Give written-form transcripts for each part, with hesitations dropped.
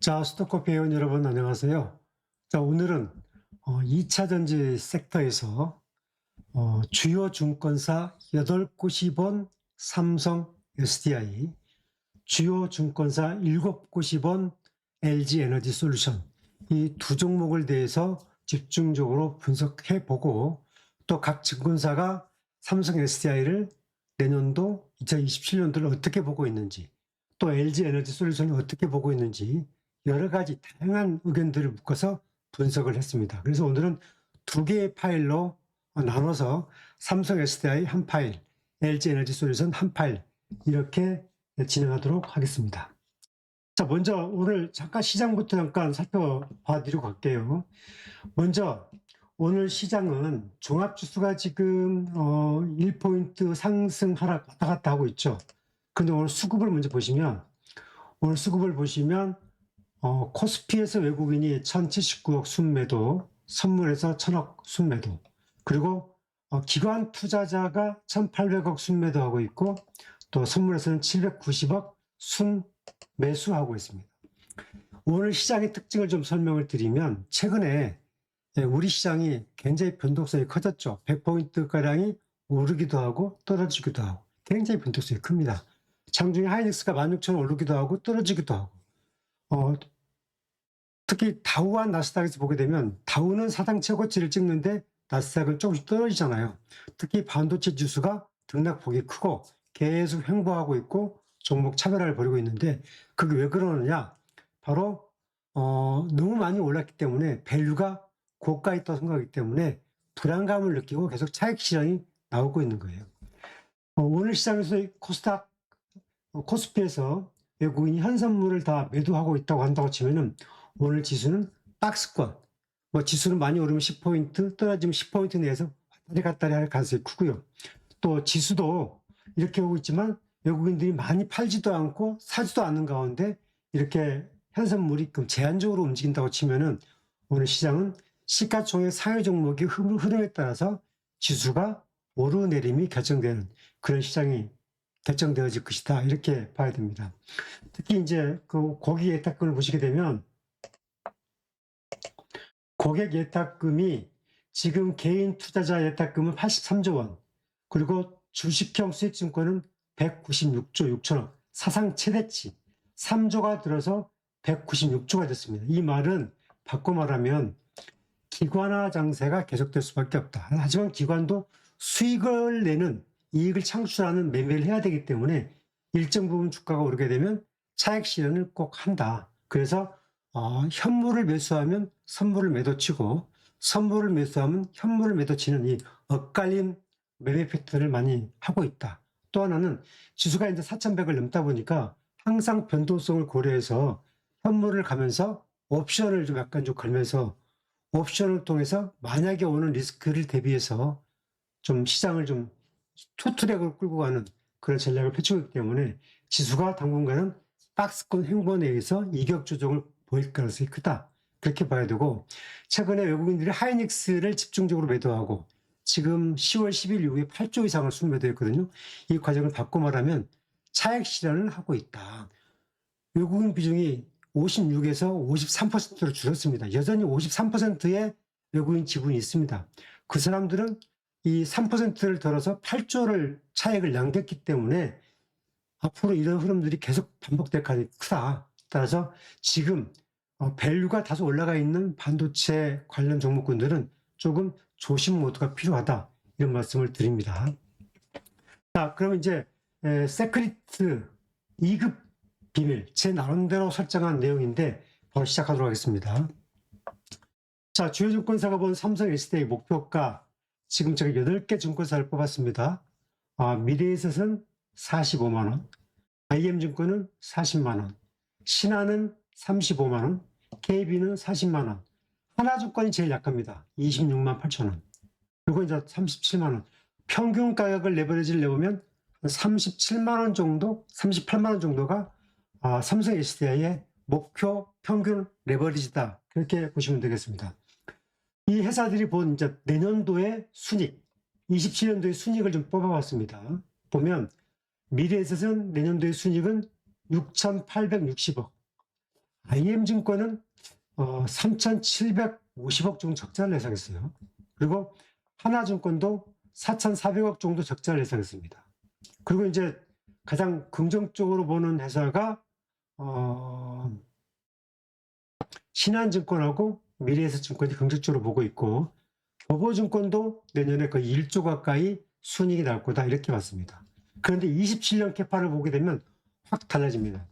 자, 스토커 회원 여러분 안녕하세요. 자, 오늘은 2차 전지 섹터에서 주요 증권사 8곳이 본 삼성 SDI, 주요 증권사 7곳이 본 LG 에너지 솔루션, 이 두 종목을 대해서 집중적으로 분석해 보고, 또 각 증권사가 삼성 SDI를 내년도 2027년도를 어떻게 보고 있는지, 또 LG 에너지 솔루션을 어떻게 보고 있는지 여러 가지 다양한 의견들을 묶어서 분석을 했습니다. 그래서 오늘은 두 개의 파일로 나눠서 삼성 SDI 한 파일, LG 에너지 솔루션 한 파일 이렇게 진행하도록 하겠습니다. 자, 먼저 오늘 잠깐 시장부터 잠깐 살펴봐 드리고 갈게요. 먼저 오늘 시장은 종합지수가 지금 1포인트 상승 하락 왔다 갔다 하고 있죠. 근데 오늘 수급을 먼저 보시면, 오늘 수급을 보시면 코스피에서 외국인이 1,079억 순매도, 선물에서 1,000억 순매도, 그리고 기관 투자자가 1,800억 순매도하고 있고, 또 선물에서는 790억 순매수하고 있습니다. 오늘 시장의 특징을 좀 설명을 드리면, 최근에 우리 시장이 굉장히 변동성이 커졌죠. 100포인트가량이 오르기도 하고 떨어지기도 하고 굉장히 변동성이 큽니다. 장중에 하이닉스가 16,000원 오르기도 하고 떨어지기도 하고, 특히 다우와 나스닥에서 보게 되면 다우는 사상 최고치를 찍는데 나스닥은 조금씩 떨어지잖아요. 특히 반도체 지수가 등락폭이 크고 계속 횡보하고 있고 종목 차별화를 벌이고 있는데, 그게 왜 그러느냐? 바로 너무 많이 올랐기 때문에, 밸류가 고가에 있다고 생각하기 때문에 불안감을 느끼고 계속 차익 실현이 나오고 있는 거예요. 오늘 시장에서 코스닥, 코스피에서 외국인이 현선물을 다 매도하고 있다고 한다고 치면은, 오늘 지수는 박스권, 지수는 많이 오르면 10포인트, 떨어지면 10포인트 내에서 왔다리 갔다리 할 가능성이 크고요. 또 지수도 이렇게 오고 있지만 외국인들이 많이 팔지도 않고 사지도 않는 가운데 이렇게 현선물이 제한적으로 움직인다고 치면은, 오늘 시장은 시가총액 상위 종목의 흐름에 따라서 지수가 오르내림이 결정되는 그런 시장이 결정되어질 것이다, 이렇게 봐야 됩니다. 특히 이제 그 고객 예탁금을 보시게 되면, 고객 예탁금이 지금 개인 투자자 예탁금은 83조 원, 그리고 주식형 수익증권은 196조 6천억, 사상 최대치 3조가 들어서 196조가 됐습니다. 이 말은 바꿔 말하면 기관화 장세가 계속될 수밖에 없다. 하지만 기관도 수익을 내는, 이익을 창출하는 매매를 해야 되기 때문에 일정 부분 주가가 오르게 되면 차익 실현을 꼭 한다. 그래서 현물을 매수하면 선물을 매도치고, 선물을 매수하면 현물을 매도치는 이 엇갈린 매매 패턴을 많이 하고 있다. 또 하나는 지수가 이제 4,100을 넘다 보니까 항상 변동성을 고려해서 현물을 가면서 옵션을 좀 약간 좀 걸면서, 옵션을 통해서 만약에 오는 리스크를 대비해서 좀 시장을 좀 투트랙으로 끌고 가는 그런 전략을 펼치고 있기 때문에, 지수가 당분간은 박스권 횡보에 의해서 이격 조정을 보일 가능성이 크다, 그렇게 봐야 되고, 최근에 외국인들이 하이닉스를 집중적으로 매도하고 지금 10월 10일 이후에 8조 이상을 순매도했거든요. 이 과정을 바꿔 말하면 차익 실현을 하고 있다. 외국인 비중이 56에서 53%로 줄었습니다. 여전히 53%의 외국인 지분이 있습니다. 그 사람들은 이 3%를 덜어서 8조를 차익을 남겼기 때문에 앞으로 이런 흐름들이 계속 반복될 가능성이 크다. 따라서 지금 밸류가 다소 올라가 있는 반도체 관련 종목군들은 조금 조심 모드가 필요하다, 이런 말씀을 드립니다. 자, 그럼 이제 세크리트 2급 비밀, 제 나름대로 설정한 내용인데 바로 시작하도록 하겠습니다. 자, 주요 증권사가 본 삼성 SDI 목표가, 지금 제가 8개 증권사를 뽑았습니다. 미래에셋은 45만원, IM증권은 40만원, 신한은 35만원, KB는 40만원, 하나증권이 제일 약합니다. 26만 8천원. 그리고 이제 37만원. 평균 가격을 레버리지를 내보면 37만원 정도, 38만원 정도가 삼성 SDI의 목표 평균 레버리지다, 그렇게 보시면 되겠습니다. 이 회사들이 본 이제 내년도의 순익, 27년도의 순익을 좀 뽑아봤습니다. 보면 미래에셋은 내년도의 순익은 6,860억, IM증권은 3,750억 정도 적자를 예상했어요. 그리고 하나증권도 4,400억 정도 적자를 예상했습니다. 그리고 이제 가장 긍정적으로 보는 회사가 신한증권하고 미래에셋증권이 긍정적으로 보고 있고, 교보증권도 내년에 거의 1조 가까이 순이익이 날 거다 이렇게 봤습니다. 그런데 27년 캐파를 보게 되면 확 달라집니다.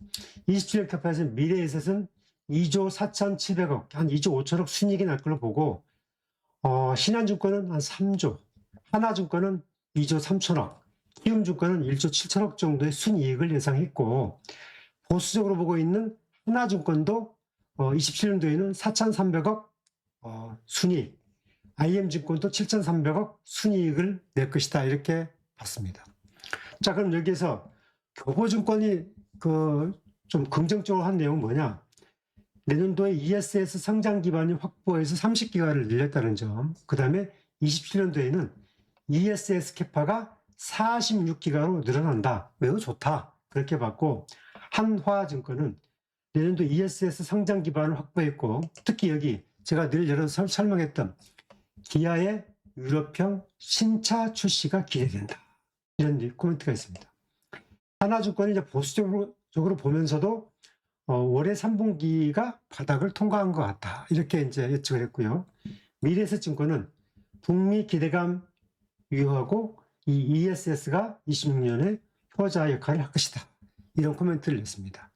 27년 캐파에서 미래에셋은 2조 4,700억, 한 2조 5천억 순이익이 날 걸로 보고, 신한증권은 한 3조, 하나증권은 2조 3천억, 키움증권은 1조 7천억 정도의 순이익을 예상했고, 보수적으로 보고 있는 하나증권도 27년도에는 4,300억 순이익, IM증권도 7,300억 순이익을 낼 것이다 이렇게 봤습니다. 자, 그럼 여기에서 교보증권이 좀 긍정적으로 한 내용은 뭐냐? 내년도에 ESS 성장 기반이 확보해서 30기가를 늘렸다는 점, 그 다음에 27년도에는 ESS 캐파가 46기가로 늘어난다. 매우 좋다. 그렇게 봤고, 한화증권은 내년도 ESS 성장 기반을 확보했고, 특히 여기 제가 늘 여러 설명했던 기아의 유럽형 신차 출시가 기대된다. 이런 코멘트가 있습니다. 하나증권이 이제 보수적으로 보면서도 올해 3분기가 바닥을 통과한 것 같다. 이렇게 이제 예측을 했고요. 미래에셋증권은 북미 기대감 유효하고 이 ESS가 26년에 효자 역할을 할 것이다. 이런 코멘트를 냈습니다.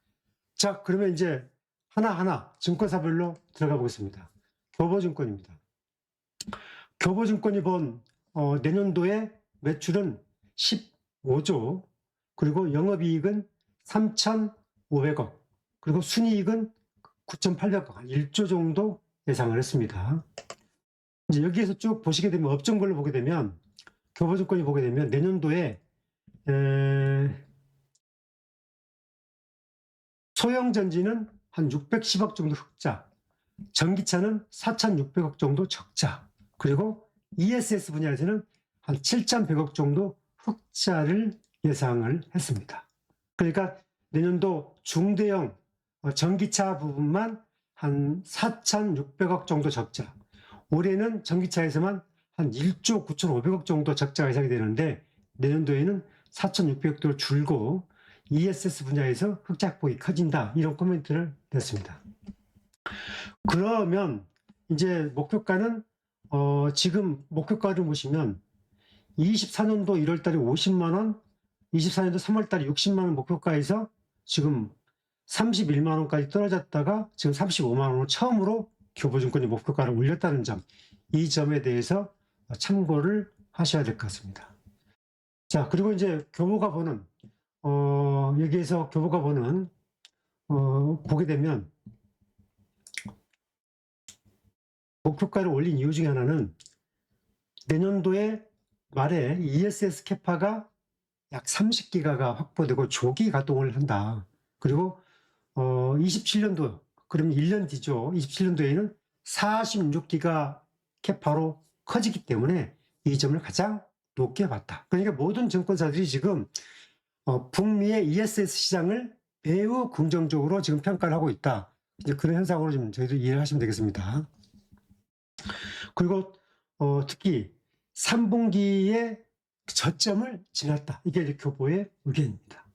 자, 그러면 이제 하나하나 증권사별로 들어가 보겠습니다. 교보증권입니다. 교보증권이 본 내년도의 매출은 15조, 그리고 영업이익은 3,500억, 그리고 순이익은 9,800억, 1조 정도 예상을 했습니다. 이제 여기에서 쭉 보시게 되면 업종별로 보게 되면 교보증권이 보게 되면 내년도에 소형전지는 한 610억 정도 흑자, 전기차는 4,600억 정도 적자, 그리고 ESS 분야에서는 한 7,100억 정도 흑자를 예상을 했습니다. 그러니까 내년도 중대형 전기차 부분만 한 4,600억 정도 적자, 올해는 전기차에서만 한 1조 9,500억 정도 적자가 예상이 되는데 내년도에는 4,600억대로 줄고 ESS 분야에서 흑자폭이 커진다. 이런 코멘트를 냈습니다. 그러면 이제 목표가는 지금 목표가를 보시면 24년도 1월달에 50만원, 24년도 3월달에 60만원 목표가에서 지금 31만원까지 떨어졌다가 지금 35만원으로 처음으로 교보증권이 목표가를 올렸다는 점, 이 점에 대해서 참고를 하셔야 될 것 같습니다. 자, 그리고 이제 교보가 보는 여기에서 교보가 보는 보게 되면 목표가를 올린 이유 중에 하나는 내년도에 말에 ESS 캐파가 약 30기가가 확보되고 조기 가동을 한다. 그리고 27년도, 그럼 1년 뒤죠. 27년도에는 46기가 캐파로 커지기 때문에 이 점을 가장 높게 봤다. 그러니까 모든 증권사들이 지금 북미의 ESS 시장을 매우 긍정적으로 지금 평가를 하고 있다. 이제 그런 현상으로 좀 저희도 이해를 하시면 되겠습니다. 그리고 특히 3분기에 저점을 지났다. 이게 이제 교보의 의견입니다.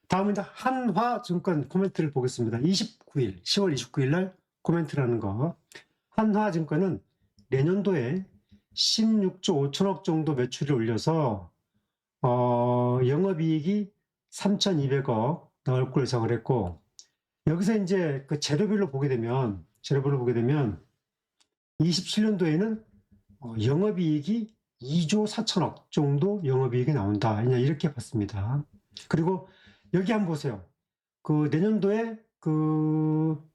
다음은 한화증권 코멘트를 보겠습니다. 29일, 10월 29일 날 코멘트라는 거. 한화증권은 내년도에 16조 5천억 정도 매출을 올려서 영업이익이 3,200억 나올 걸 예상을 했고, 여기서 이제 그 재료별로 보게 되면 27년도에는 영업이익이 2조 4천억 정도 영업이익이 나온다. 이렇게 봤습니다. 그리고 여기 한번 보세요. 그 내년도에 그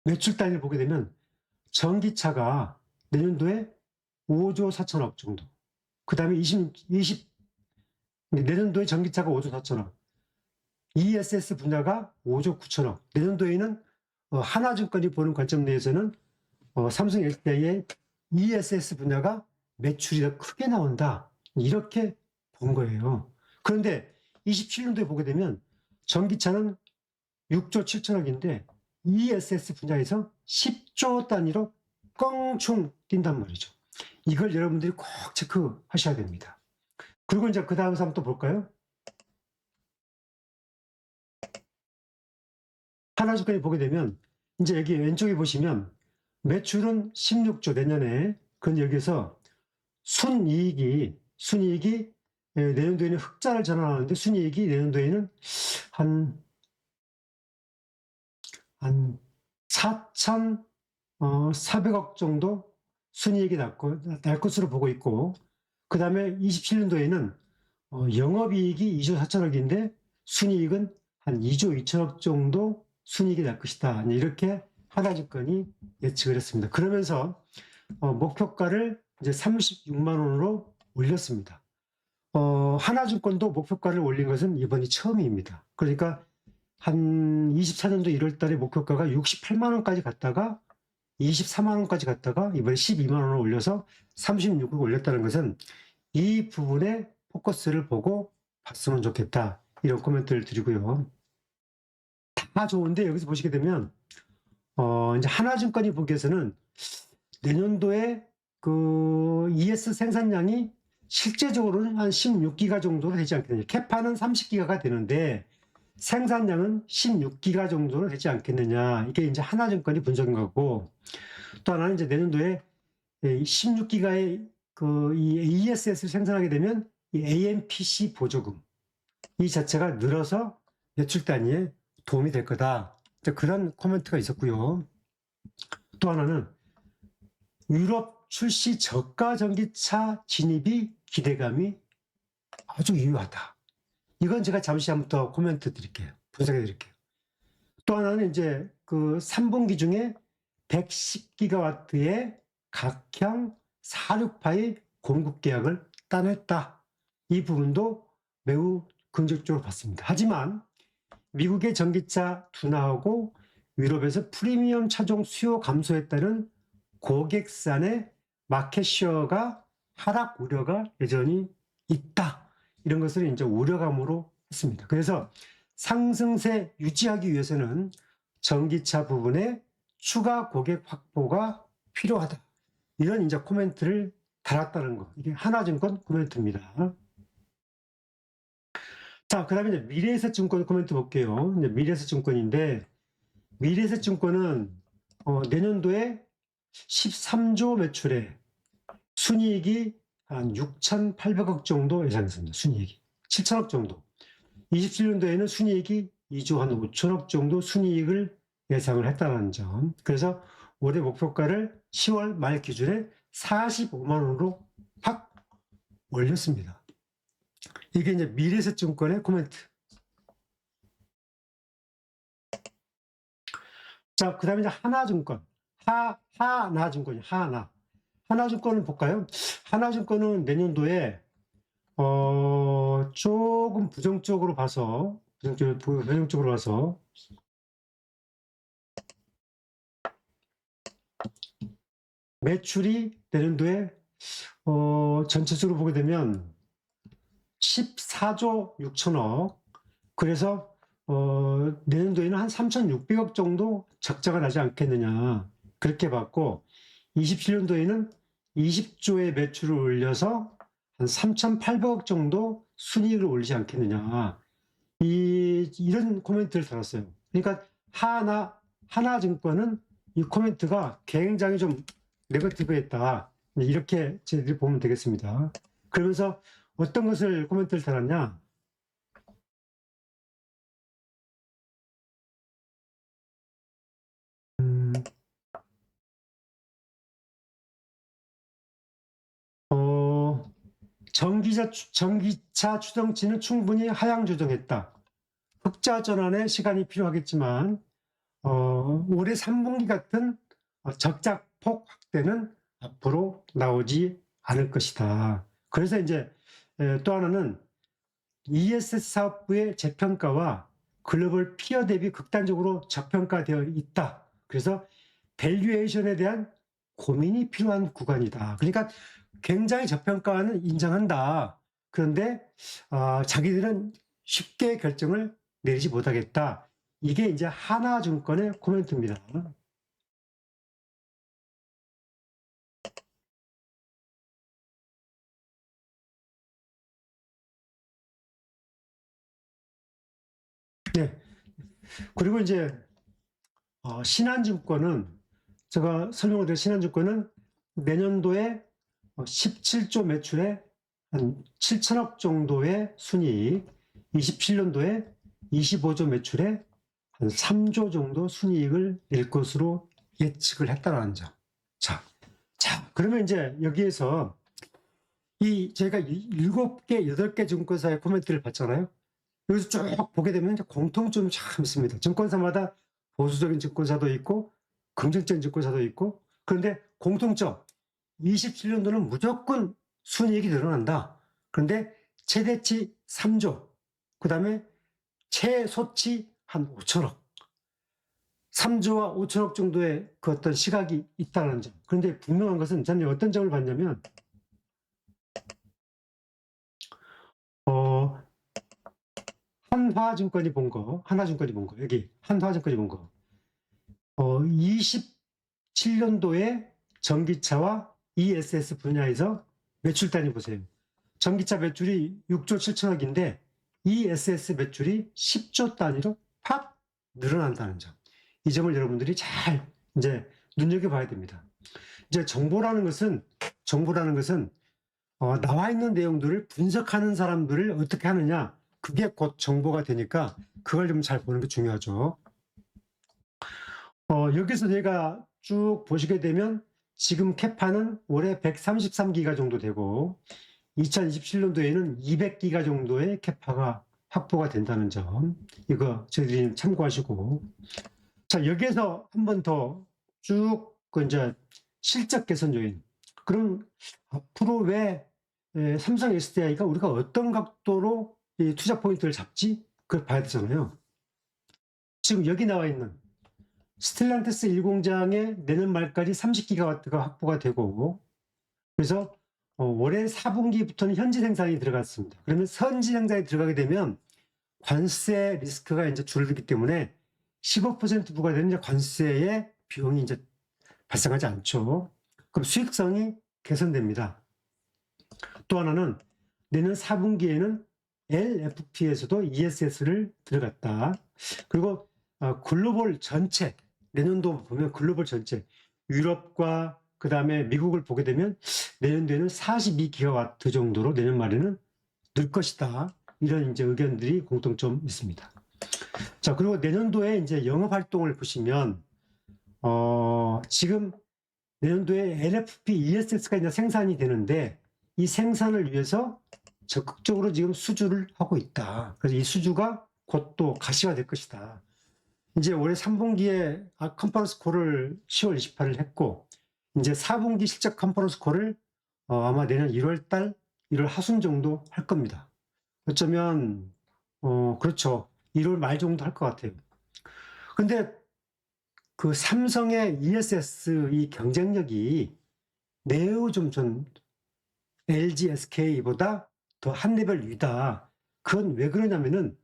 매출 단위를 보게 되면 전기차가 내년도에 5조 4천억 정도. 그 다음에 내년도에 전기차가 5조 4천억. ESS 분야가 5조 9천억. 내년도에는 하나증권이 보는 관점 내에서는 삼성 SDI의 ESS 분야가 매출이 더 크게 나온다. 이렇게 본 거예요. 그런데 27년도에 보게 되면 전기차는 6조 7천억인데 ESS 분야에서 10조 단위로 껑충 뛴단 말이죠. 이걸 여러분들이 꼭 체크하셔야 됩니다. 그리고 이제 그 다음 사람 또 볼까요? 하나증권에 보게 되면 이제 여기 왼쪽에 보시면 매출은 16조 내년에, 그런데 여기서 순이익이 내년도에는 흑자를 전환하는데 순이익이 내년도에는 한 4,400억 정도 순이익이 날 것으로 보고 있고, 그 다음에 27년도에는 영업이익이 2조 4천억인데 순이익은 한 2조 2천억 정도 순이익이 날 것이다. 이렇게 하나증권이 예측을 했습니다. 그러면서 목표가를 이제 36만 원으로 올렸습니다. 하나증권도 목표가를 올린 것은 이번이 처음입니다. 그러니까 한 24년도 1월 달에 목표가가 68만 원까지 갔다가 24만 원까지 갔다가 이번에 12만 원을 올려서 36을 올렸다는 것은 이 부분에 포커스를 보고 봤으면 좋겠다. 이런 코멘트를 드리고요. 다 좋은데 여기서 보시게 되면 이제 하나증권이 보기에서는 내년도에 그 ES 생산량이 실제적으로는 한 16기가 정도로 되지 않겠느냐. 캐파는 30기가가 되는데 생산량은 16기가 정도로 되지 않겠느냐. 이게 이제 하나증권이 분석한 거고, 또 하나는 이제 내년도에 16기가의 이 ESS를 생산하게 되면 이 AMPC 보조금 이 자체가 늘어서 매출 단위에 도움이 될 거다. 그런 코멘트가 있었고요. 또 하나는 유럽 출시 저가 전기차 진입이 기대감이 아주 유효하다. 이건 제가 잠시 한번 더 코멘트 드릴게요. 분석해 드릴게요. 또 하나는 이제 그 3분기 중에 110기가와트의 각형 46파의 공급 계약을 따냈다. 이 부분도 매우 긍정적으로 봤습니다. 하지만 미국의 전기차 둔화하고 유럽에서 프리미엄 차종 수요 감소에 따른 고객산의 마켓시어가 하락 우려가 여전히 있다. 이런 것을 이제 우려감으로 했습니다. 그래서 상승세 유지하기 위해서는 전기차 부분에 추가 고객 확보가 필요하다. 이런 이제 코멘트를 달았다는 거. 이게 하나증권 코멘트입니다. 자, 그 다음에 이제 미래에셋증권 코멘트 볼게요. 이제 미래에셋증권인데, 미래에셋증권은 내년도에 13조 매출에 순이익이 한 6,800억 정도 예상했습니다. 순이익이. 7천억 정도. 27년도에는 순이익이 2조 한 5천억 정도 순이익을 예상을 했다는 점. 그래서 올해 목표가를 10월 말 기준에 45만 원으로 확 올렸습니다. 이게 이제 미래에셋증권의 코멘트. 자, 그 다음에 이제 하나증권. 하나증권이요. 하나증권을 볼까요? 하나증권은 내년도에 조금 부정적으로 봐서 매출이 내년도에 전체적으로 보게 되면 14조 6천억. 그래서 내년도에는 한 3,600억 정도 적자가 나지 않겠느냐. 그렇게 봤고, 27년도에는 20조의 매출을 올려서 한 3,800억 정도 순이익을 올리지 않겠느냐. 이런 코멘트를 달았어요. 그러니까 하나증권은 이 코멘트가 굉장히 좀 네거티브했다. 이렇게 저희들이 보면 되겠습니다. 그러면서 어떤 것을 코멘트를 달았냐. 전기차 추정치는 충분히 하향 조정했다. 흑자 전환에 시간이 필요하겠지만 올해 3분기 같은 적자폭 확대는 앞으로 나오지 않을 것이다. 그래서 이제 또 하나는 ESS 사업부의 재평가와 글로벌 피어 대비 극단적으로 저평가되어 있다. 그래서 밸류에이션에 대한 고민이 필요한 구간이다. 그러니까 굉장히 저평가는 인정한다. 그런데 자기들은 쉽게 결정을 내리지 못하겠다. 이게 이제 하나증권의 코멘트입니다. 네. 그리고 이제 신한증권은 제가 설명을 드린 신한증권은 내년도에 17조 매출에 한 7천억 정도의 순이익, 27년도에 25조 매출에 한 3조 정도 순이익을 낼 것으로 예측을 했다는 점. 자, 그러면 이제 여기에서 저희가 7개, 8개 증권사의 코멘트를 봤잖아요. 여기서 쭉 보게 되면 이제 공통점이 참 있습니다. 증권사마다 보수적인 증권사도 있고, 긍정적인 증권사도 있고, 그런데 공통점, 27년도는 무조건 순이익이 늘어난다. 그런데 최대치 3조, 그 다음에 최소치 한 5천억. 3조와 5천억 정도의 그 어떤 시각이 있다는 점. 그런데 분명한 것은 저는 어떤 점을 봤냐면, 한화증권이 본 거, 여기 한화증권이 본 거. 27년도에 전기차와 ESS 분야에서 매출 단위 보세요. 전기차 매출이 6조 7천억인데 ESS 매출이 10조 단위로 팍 늘어난다는 점. 이 점을 여러분들이 잘 이제 눈여겨봐야 됩니다. 이제 정보라는 것은 나와 있는 내용들을 분석하는 사람들을 어떻게 하느냐, 그게 곧 정보가 되니까 그걸 좀 잘 보는 게 중요하죠. 여기서 저희가 쭉 보시게 되면 지금 캐파는 올해 133기가 정도 되고 2027년도에는 200기가 정도의 캐파가 확보가 된다는 점, 이거 저희들이 참고하시고, 자, 여기에서 한 번 더 쭉 이제 실적 개선 요인. 그럼 앞으로 왜 삼성 SDI가 우리가 어떤 각도로 이 투자 포인트를 잡지? 그걸 봐야 되잖아요. 지금 여기 나와 있는 스텔란티스 1공장에 내년 말까지 30기가와트가 확보가 되고, 그래서 올해 4분기부터는 현지 생산이 들어갔습니다. 그러면 현지 생산이 들어가게 되면 관세 리스크가 이제 줄어들기 때문에 15% 부과되는 이제 관세의 비용이 이제 발생하지 않죠. 그럼 수익성이 개선됩니다. 또 하나는 내년 4분기에는 LFP에서도 ESS를 들어갔다. 그리고 글로벌 전체, 내년도 보면 글로벌 전체, 유럽과 그 다음에 미국을 보게 되면 내년도에는 42기가와트 정도로 내년 말에는 늘 것이다. 이런 이제 의견들이 공통점 있습니다. 자, 그리고 내년도에 이제 영업 활동을 보시면, 지금 내년도에 LFP, ESS가 이제 생산이 되는데 이 생산을 위해서 적극적으로 지금 수주를 하고 있다. 그래서 이 수주가 곧 또 가시화될 것이다. 이제 올해 3분기에 컨퍼런스 콜을 10월 28일 했고, 이제 4분기 실적 컨퍼런스 콜을 아마 내년 1월 달, 1월 하순 정도 할 겁니다. 어쩌면, 그렇죠. 1월 말 정도 할 것 같아요. 근데 그 삼성의 ESS 이 경쟁력이 매우 좀 전 LG, SK보다 더 한 레벨 위다. 그건 왜 그러냐면은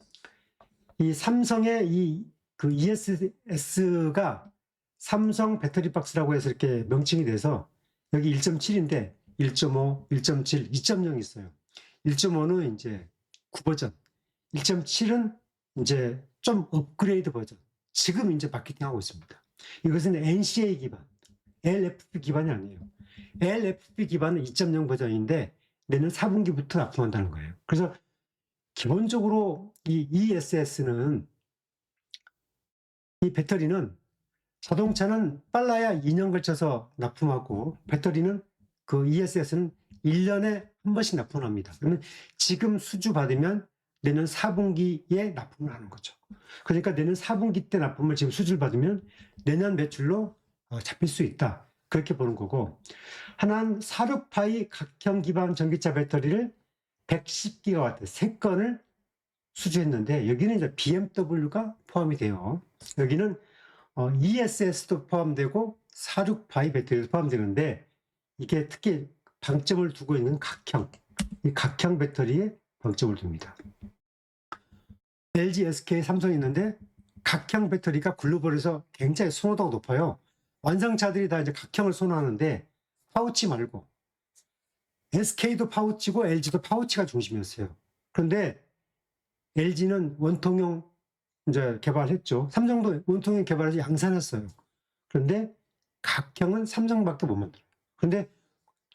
이 삼성의 그 ESS가 삼성 배터리 박스라고 해서 이렇게 명칭이 돼서 여기 1.7인데 1.5, 1.7, 2.0 있어요. 1.5는 이제 9버전, 1.7은 이제 좀 업그레이드 버전. 지금 이제 마케팅하고 있습니다. 이것은 NCA 기반, LFP 기반이 아니에요. LFP 기반은 2.0 버전인데 내년 4분기부터 납품한다는 거예요. 그래서 기본적으로 이 ESS는, 이 배터리는, 자동차는 빨라야 2년 걸쳐서 납품하고 배터리는 그 ESS는 1년에 한 번씩 납품을 합니다. 그러면 지금 수주 받으면 내년 4분기에 납품을 하는 거죠. 그러니까 내년 4분기 때 납품을 지금 수주를 받으면 내년 매출로 잡힐 수 있다. 그렇게 보는 거고, 하나는 46파이 각형 기반 전기차 배터리를 110기가와트 3건을 수주했는데 여기는 이제 BMW가 포함이 돼요. 여기는 ESS도 포함되고 46파이 배터리도 포함되는데 이게 특히 방점을 두고 있는 각형, 이 각형 배터리에 방점을 둡니다. LG, SK, 삼성이 있는데 각형 배터리가 글로벌에서 굉장히 선호도가 높아요. 완성차들이 다 이제 각형을 선호하는데 파우치 말고 SK도 파우치고 LG도 파우치가 중심이었어요. 그런데 LG는 원통형 이제 개발했죠. 삼성도 원통형 개발해서 양산했어요. 그런데 각형은 삼성밖에 못 만들어요. 그런데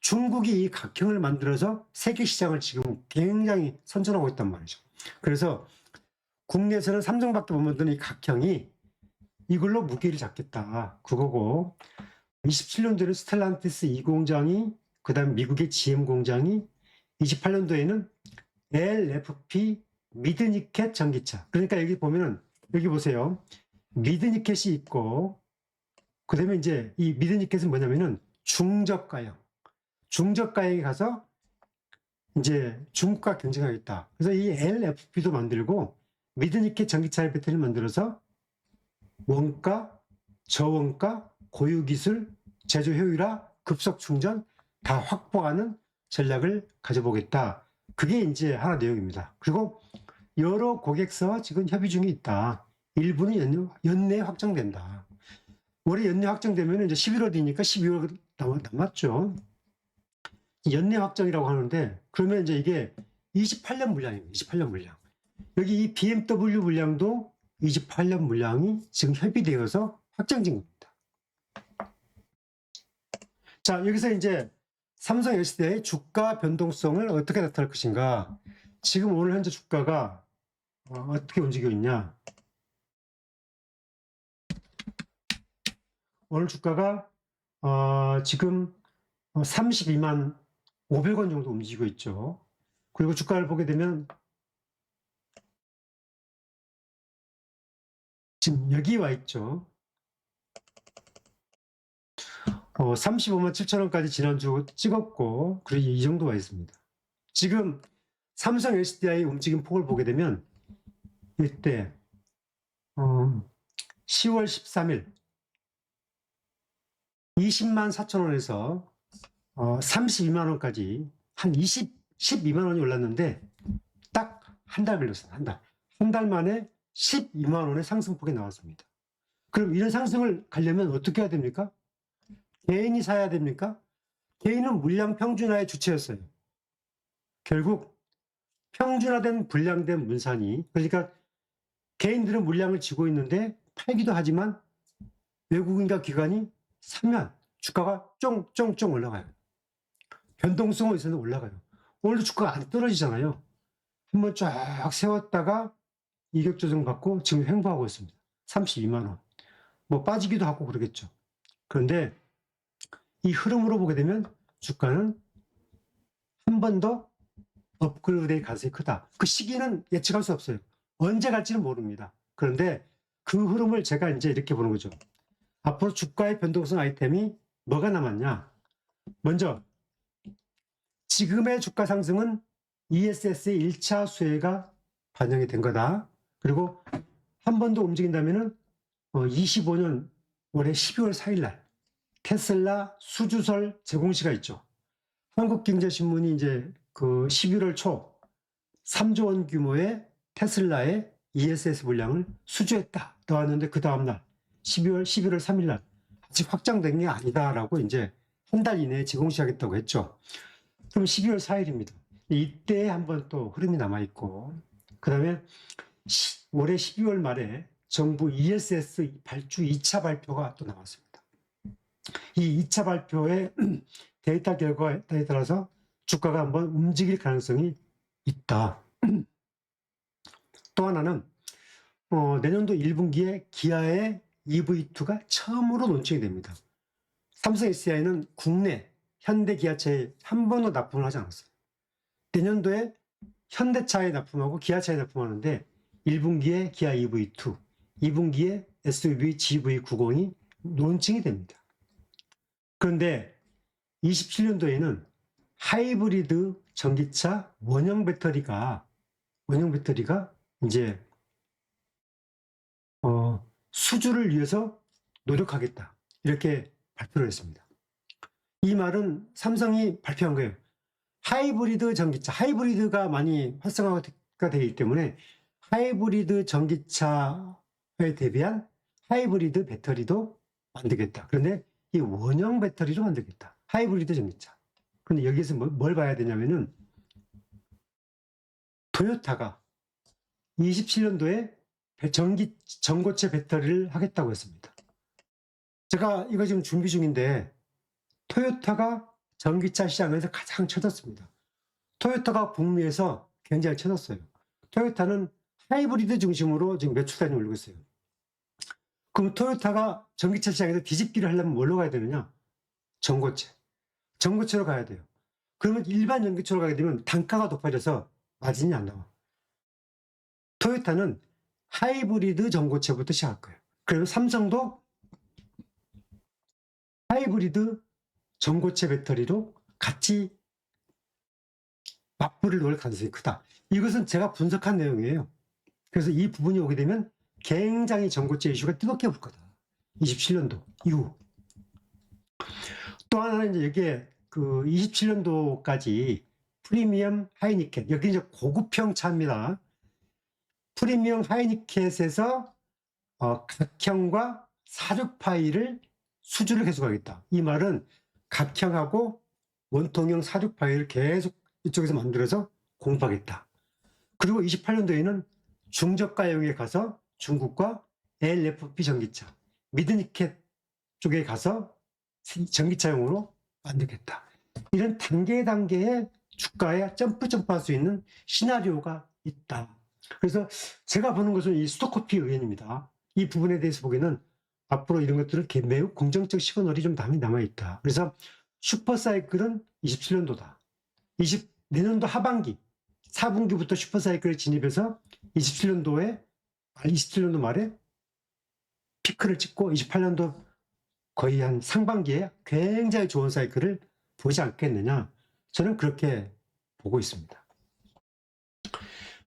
중국이 이 각형을 만들어서 세계 시장을 지금 굉장히 선전하고 있단 말이죠. 그래서 국내에서는 삼성밖에 못 만드는 이 각형이 이걸로 무게를 잡겠다. 그거고 27년도에는 스텔란티스 2공장이 그다음 미국의 GM 공장이 28년도에는 LFP 미드니켓 전기차. 그러니까 여기 보면은 여기 보세요. 미드니켓이 있고 그다음에 이제 이 미드니켓은 뭐냐면은 중저가형. 중저가형에 가서 이제 중국과 경쟁하겠다. 그래서 이 LFP도 만들고 미드니켓 전기차 배터리를 만들어서 원가, 저원가, 고유기술, 제조 효율화, 급속 충전 다 확보하는 전략을 가져보겠다. 그게 이제 하나 내용입니다. 그리고 여러 고객사와 지금 협의 중에 있다. 일부는 연내 확정된다. 올해 연내 확정되면 이제 11월이니까 12월 남았죠. 연내 확정이라고 하는데 그러면 이제 이게 28년 물량입니다. 28년 물량. 여기 이 BMW 물량도 28년 물량이 지금 협의되어서 확정된 겁니다. 자, 여기서 이제 삼성 SDI의 주가 변동성을 어떻게 나타낼 것인가. 지금 오늘 현재 주가가 어떻게 움직이고 있냐. 오늘 주가가 지금 32만 500원 정도 움직이고 있죠. 그리고 주가를 보게 되면 지금 여기 와 있죠. 35만 7천 원까지 지난주 찍었고 그리고 이 정도 와 있습니다. 지금 삼성 SDI 움직임 폭을 보게 되면 이때 10월 13일 20만 4천 원에서 32만 원까지 한 12만 원이 올랐는데 딱 한 달 걸렸어요. 한 달. 한 달 만에 12만 원의 상승폭이 나왔습니다. 그럼 이런 상승을 가려면 어떻게 해야 됩니까? 개인이 사야 됩니까? 개인은 물량 평준화의 주체였어요. 결국 평준화된 불량된 문산이 그러니까 개인들은 물량을 쥐고 있는데 팔기도 하지만 외국인과 기관이 사면 주가가 쫑쫑쫑 올라가요. 변동성은 있어서 올라가요. 오늘도 주가가 안 떨어지잖아요. 한번 쫙 세웠다가 이격 조정 받고 지금 횡보하고 있습니다. 32만 원. 뭐 빠지기도 하고 그러겠죠. 그런데 이 흐름으로 보게 되면 주가는 한 번 더 업그레이드의 가능성이 크다. 그 시기는 예측할 수 없어요. 언제 갈지는 모릅니다. 그런데 그 흐름을 제가 이제 이렇게 보는 거죠. 앞으로 주가의 변동성 아이템이 뭐가 남았냐? 먼저 지금의 주가 상승은 ESS의 1차 수혜가 반영이 된 거다. 그리고 한 번 더 움직인다면은 25년 올해 12월 4일 날 테슬라 수주설 제공시가 있죠. 한국경제신문이 이제 그 11월 초 3조 원 규모의 테슬라의 ESS 물량을 수주했다. 나왔는데 그 다음날 11월 3일 날 아직 확정된 게 아니다라고 이제 한 달 이내에 제공시하겠다고 했죠. 그럼 12월 4일입니다. 이때 한번 또 흐름이 남아있고 그 다음에 올해 12월 말에 정부 ESS 발주 2차 발표가 또 나왔습니다. 이 2차 발표의 데이터 결과에 따라서 주가가 한번 움직일 가능성이 있다. 또 하나는 내년도 1분기에 기아의 EV2가 처음으로 론칭이 됩니다. 삼성 SDI는 국내 현대 기아차에 한 번도 납품을 하지 않았어요. 내년도에 현대차에 납품하고 기아차에 납품하는데 1분기에 기아 EV2, 2분기에 SUV GV90이 론칭이 됩니다. 그런데 27년도에는 하이브리드 전기차 원형 배터리가 이제 수주를 위해서 노력하겠다. 이렇게 발표를 했습니다. 이 말은 삼성이 발표한 거예요. 하이브리드 전기차, 하이브리드가 많이 활성화가 되기 때문에 하이브리드 전기차에 대비한 하이브리드 배터리도 만들겠다. 그런데 이 원형 배터리로 만들겠다. 하이브리드 전기차. 그런데 여기서 뭘 봐야 되냐면은 토요타가 27년도에 전고체 배터리를 하겠다고 했습니다. 제가 이거 지금 준비 중인데 토요타가 전기차 시장에서 가장 쳐졌습니다. 토요타가 북미에서 굉장히 쳐졌어요. 토요타는 하이브리드 중심으로 지금 매출 단위 올리고 있어요. 그럼 토요타가 전기차 시장에서 뒤집기를 하려면 뭘로 가야 되느냐? 전고체. 전고체로 가야 돼요. 그러면 일반 전기차로 가게 되면 단가가 높아져서 마진이 안 나와. 토요타는 하이브리드 전고체부터 시작할 거예요. 그러면 삼성도 하이브리드 전고체 배터리로 같이 맞불을 놓을 가능성이 크다. 이것은 제가 분석한 내용이에요. 그래서 이 부분이 오게 되면 굉장히 전고체 이슈가 뜨겁게 불 거다. 27년도 이후. 또 하나는 이제 여기에 그 27년도까지 프리미엄 하이니켓, 여기 이제 고급형 차입니다. 프리미엄 하이니켓에서 각형과 사륙 파일을 수주를 계속하겠다. 이 말은 각형하고 원통형 사륙 파일을 계속 이쪽에서 만들어서 공급하겠다. 그리고 28년도에는 중저가형에 가서 중국과 LFP 전기차, 미드니켓 쪽에 가서 전기차용으로 만들겠다. 이런 단계의 주가에 점프할 수 있는 시나리오가 있다. 그래서 제가 보는 것은 이 스토커피 의견입니다. 이 부분에 대해서 보기에는 앞으로 이런 것들은 매우 긍정적 시그널이 좀 남아있다. 그래서 슈퍼사이클은 27년도다. 내년도 하반기, 4분기부터 슈퍼사이클에 진입해서 27년도 말에 피크를 찍고 28년도 거의 한 상반기에 굉장히 좋은 사이클을 보지 않겠느냐. 저는 그렇게 보고 있습니다.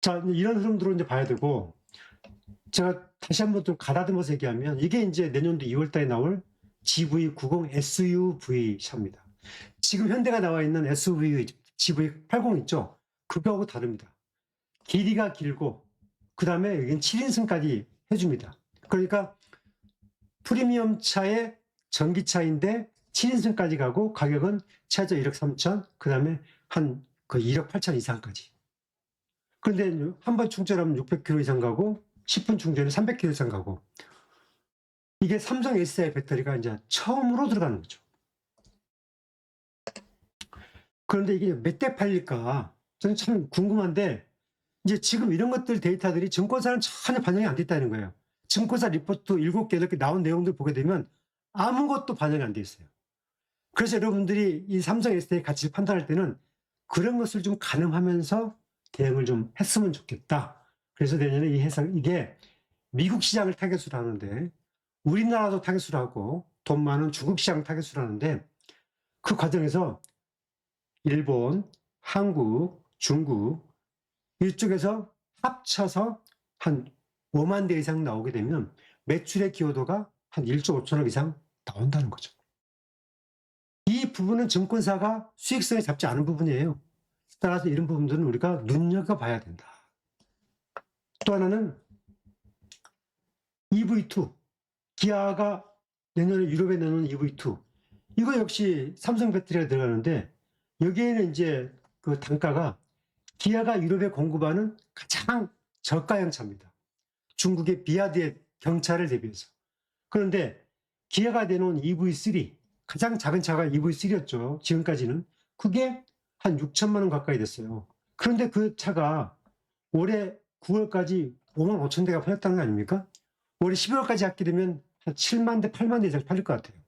자, 이런 흐름들을 이제 봐야 되고, 제가 다시 한번 좀 가다듬어서 얘기하면, 이게 이제 내년도 2월 달에 나올 GV90 SUV 차입니다. 지금 현대가 나와 있는 SUV GV80 있죠? 그거하고 다릅니다. 길이가 길고, 그 다음에 여기는 7인승까지 해줍니다. 그러니까 프리미엄 차의 전기차인데 7인승까지 가고 가격은 최저 1억 3천, 그 다음에 한 거의 1억 8천 이상까지. 그런데 한 번 충전하면 600km 이상 가고 10분 충전에 300km 이상 가고, 이게 삼성 SDI 배터리가 이제 처음으로 들어가는 거죠. 그런데 이게 몇 대 팔릴까? 저는 참 궁금한데, 이제 지금 이런 것들 데이터들이 증권사는 전혀 반영이 안 됐다는 거예요. 증권사 리포트 7개 이렇게 나온 내용들 보게 되면 아무것도 반영이 안 돼 있어요. 그래서 여러분들이 이 삼성 SDI 가치를 판단할 때는 그런 것을 좀 가늠하면서 대응을 좀 했으면 좋겠다. 그래서 내년에 이게 미국 시장을 타겟으로 하는데, 우리나라도 타겟으로 하고 돈 많은 중국 시장 타겟으로 하는데, 그 과정에서 일본, 한국, 중국 이쪽에서 합쳐서 한 5만 대 이상 나오게 되면 매출의 기여도가 한 1조 5천억 이상 나온다는 거죠. 이 부분은 증권사가 수익성을 잡지 않은 부분이에요. 따라서 이런 부분들은 우리가 눈여겨봐야 된다. 또 하나는 EV2, 기아가 내년에 유럽에 내놓은 EV2, 이거 역시 삼성 배터리가 들어가는데, 여기에는 이제 그 단가가 기아가 유럽에 공급하는 가장 저가형 차입니다. 중국의 비아드의 경차를 대비해서. 그런데 기아가 내놓은 EV3, 가장 작은 차가 EV3였죠. 지금까지는. 그게 한 6천만 원 가까이 됐어요. 그런데 그 차가 올해 9월까지 5만 5천 대가 팔렸다는 거 아닙니까? 올해 11월까지 합게 되면 한 7만 대, 8만 대 이상 팔릴 것 같아요.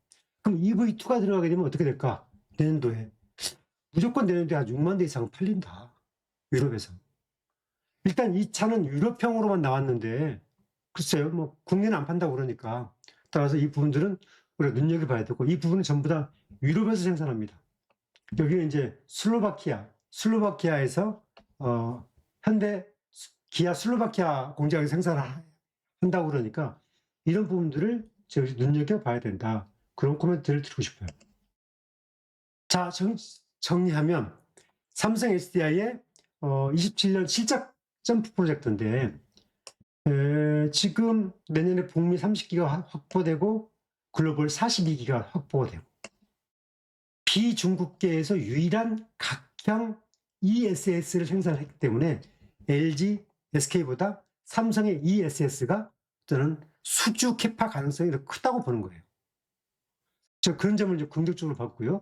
그럼 EV2가 들어가게 되면 어떻게 될까? 내년도에. 무조건 내년도에 한 6만 대 이상 팔린다. 유럽에서. 일단 이 차는 유럽형으로만 나왔는데, 글쎄요, 뭐, 국내는 안 판다고 그러니까. 따라서 이 부분들은 우리가 눈여겨봐야 되고, 이 부분은 전부 다 유럽에서 생산합니다. 여기는 이제 슬로바키아에서, 기아 슬로바키아 공장에서 생산을 한다고 그러니까, 이런 부분들을 저희 눈여겨봐야 된다. 그런 코멘트를 드리고 싶어요. 자, 정리하면, 삼성 SDI의 27년 실적 점프 프로젝트인데, 지금 내년에 북미 30기가 확보되고 글로벌 42기가 확보가 되고 비중국계에서 유일한 각형 ESS를 생산했기 때문에 LG, SK보다 삼성의 ESS가 저는 수주 캐파 가능성이 더 크다고 보는 거예요. 저 그런 점을 이제 긍정적으로 봤고요.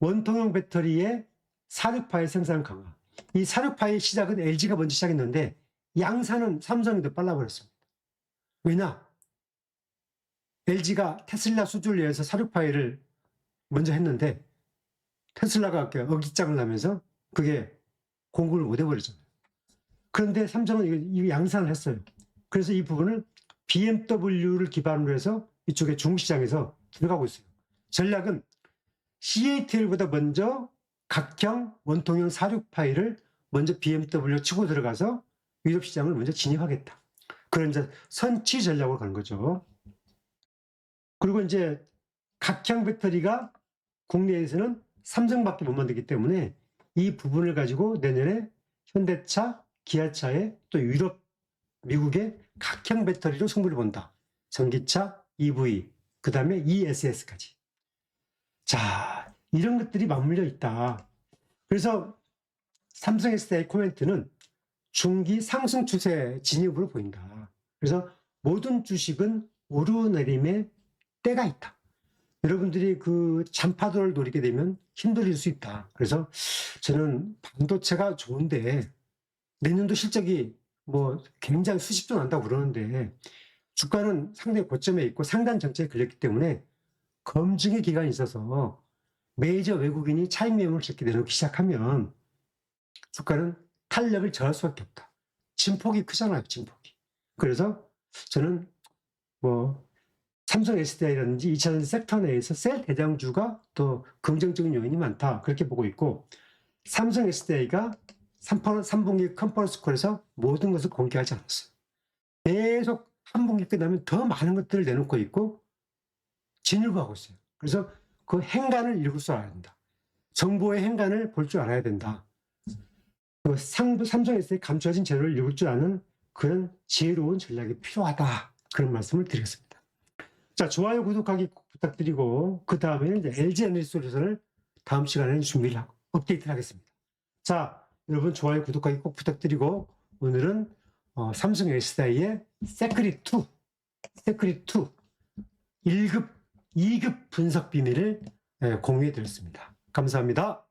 원통형 배터리의 사륙파의 생산 강화. 이 사륙파의 시작은 LG가 먼저 시작했는데 양산은 삼성이 더 빨라버렸습니다. 왜냐? LG가 테슬라 수주를 위해서 사륙파이를 먼저 했는데 테슬라가 어깃장을 나면서 그게 공급을 못 해버리잖아요. 그런데 삼성은 이거 양산을 했어요. 그래서 이 부분을 BMW를 기반으로 해서 이쪽에 중시장에서 들어가고 있어요. 전략은 CATL보다 먼저 각형 원통형 사륙파이를 먼저 BMW 치고 들어가서 유럽 시장을 먼저 진입하겠다. 그런 이제 선취 전략으로 가는 거죠. 그리고 이제 각형 배터리가 국내에서는 삼성밖에 못 만들기 때문에 이 부분을 가지고 내년에 현대차, 기아차에 또 유럽, 미국의 각형 배터리로 승부를 본다. 전기차, EV, 그 다음에 ESS까지. 자, 이런 것들이 맞물려 있다. 그래서 삼성 SDI 코멘트는 중기 상승 추세 진입으로 보인다. 그래서 모든 주식은 오르내림의 때가 있다. 여러분들이 그 잔파도를 노리게 되면 힘들어질 수 있다. 그래서 저는 반도체가 좋은데 내년도 실적이 뭐 굉장히 수십조 난다고 그러는데 주가는 상당히 고점에 있고 상단 정체에 걸렸기 때문에 검증의 기간이 있어서 메이저 외국인이 차익 매물을 이렇게 내놓기 시작하면 주가는 탄력을 저할 수밖에 없다. 진폭이 크잖아요, 진폭이. 그래서 저는 뭐 삼성 SDI라든지 2차전지 섹터 내에서 셀 대장주가 더 긍정적인 요인이 많다. 그렇게 보고 있고 삼성 SDI가 3분기 컨퍼런스 콜에서 모든 것을 공개하지 않았어요. 계속 한 분기 끝나면 더 많은 것들을 내놓고 있고 진일보하고 있어요. 그래서 그 행간을 읽을 줄 알아야 된다. 정보의 행간을 볼 줄 알아야 된다. 그 삼성 SDI 감춰진 재료를 읽을 줄 아는 그런 지혜로운 전략이 필요하다. 그런 말씀을 드리겠습니다. 자, 좋아요, 구독하기 꼭 부탁드리고 그 다음에는 이제 LG 에너지 솔루션을 다음 시간에 준비를 하고 업데이트를 하겠습니다. 자, 여러분 좋아요, 구독하기 꼭 부탁드리고 오늘은 삼성 SDI의 세크릿2 1급, 2급 분석 비밀을 공유해 드렸습니다. 감사합니다.